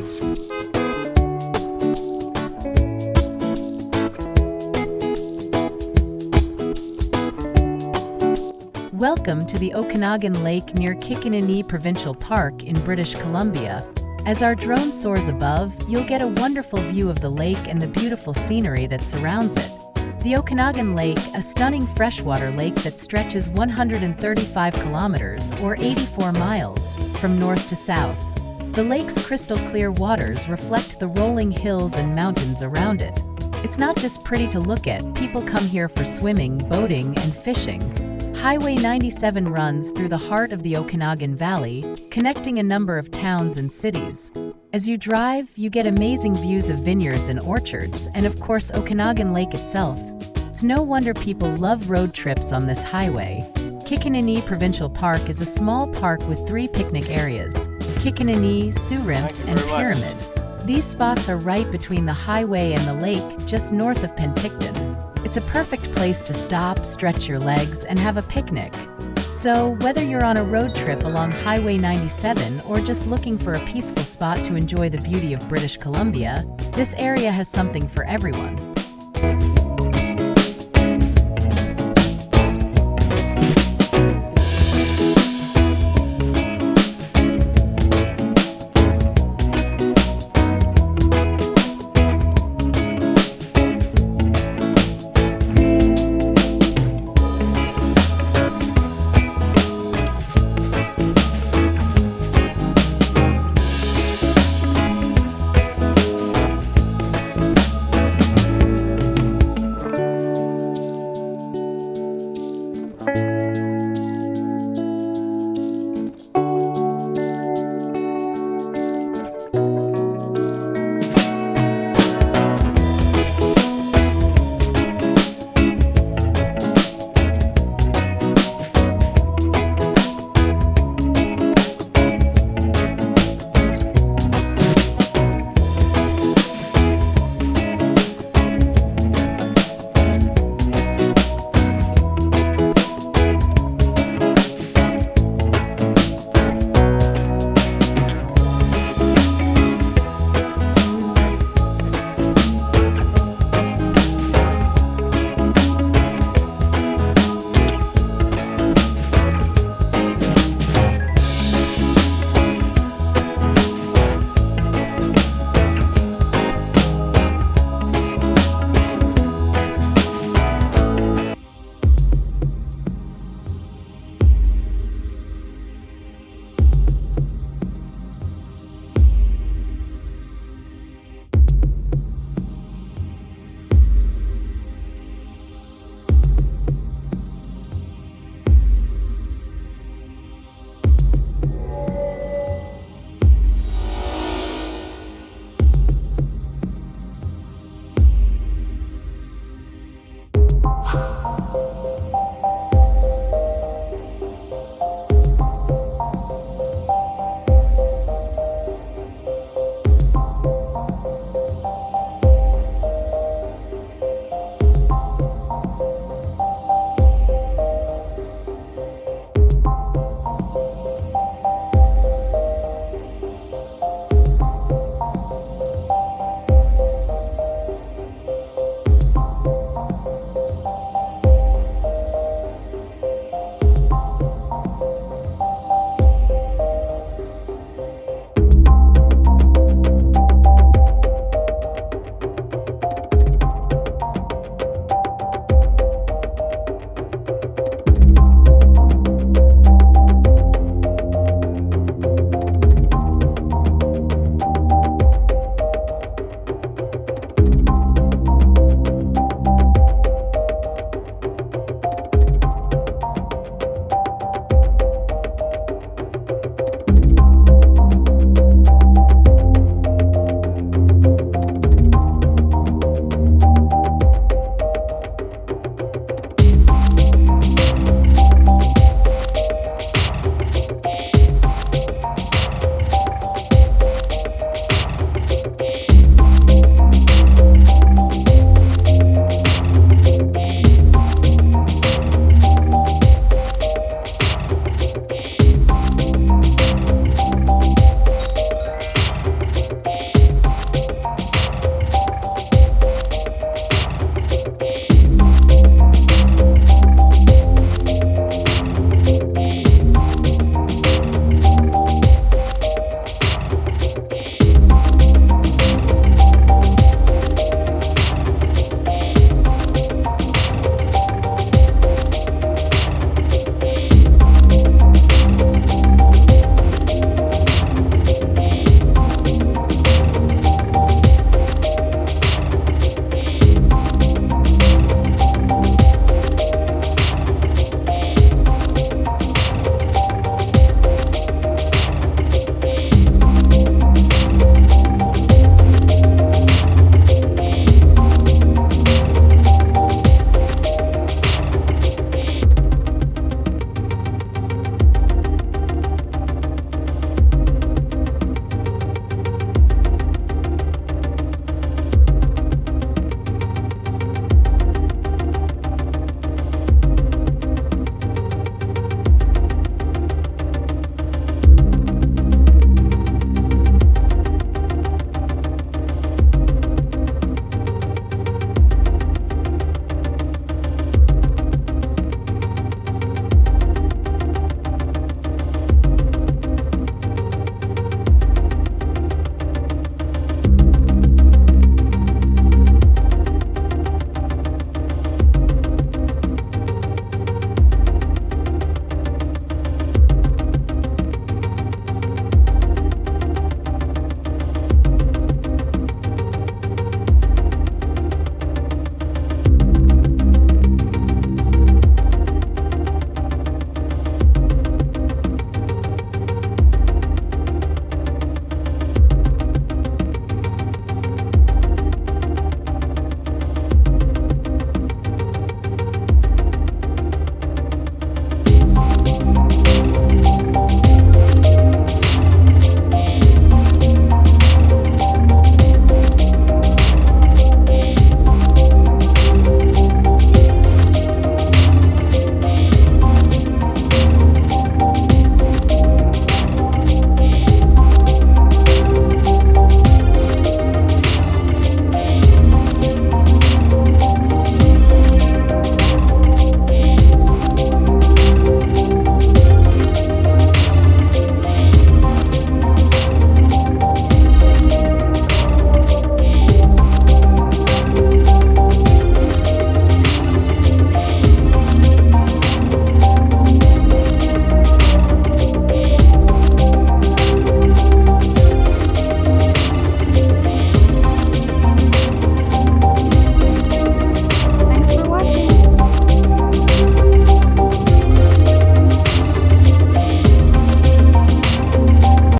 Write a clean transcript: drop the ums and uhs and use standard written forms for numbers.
experience. Welcome to the Okanagan Lake near Kickininee Provincial Park in British Columbia. As our drone soars above, you'll get a wonderful view of the lake and the beautiful scenery that surrounds it. The Okanagan Lake, a stunning freshwater lake that stretches 135 kilometers or 84 miles from north to south. The lake's crystal clear waters reflect the rolling hills and mountains around it. It's not just pretty to look at, people come here for swimming, boating, and fishing. Highway 97 runs through the heart of the Okanagan Valley, connecting a number of towns and cities. As you drive, you get amazing views of vineyards and orchards, and of course Okanagan Lake itself. It's no wonder people love road trips on this highway. Kickininee Provincial Park is a small park with 3 picnic areas: Kickininee, Surimpt, and Pyramid. These spots are right between the highway and the lake, just north of Penticton. It's a perfect place to stop, stretch your legs, and have a picnic. So, whether you're on a road trip along Highway 97 or just looking for a peaceful spot to enjoy the beauty of British Columbia, this area has something for everyone.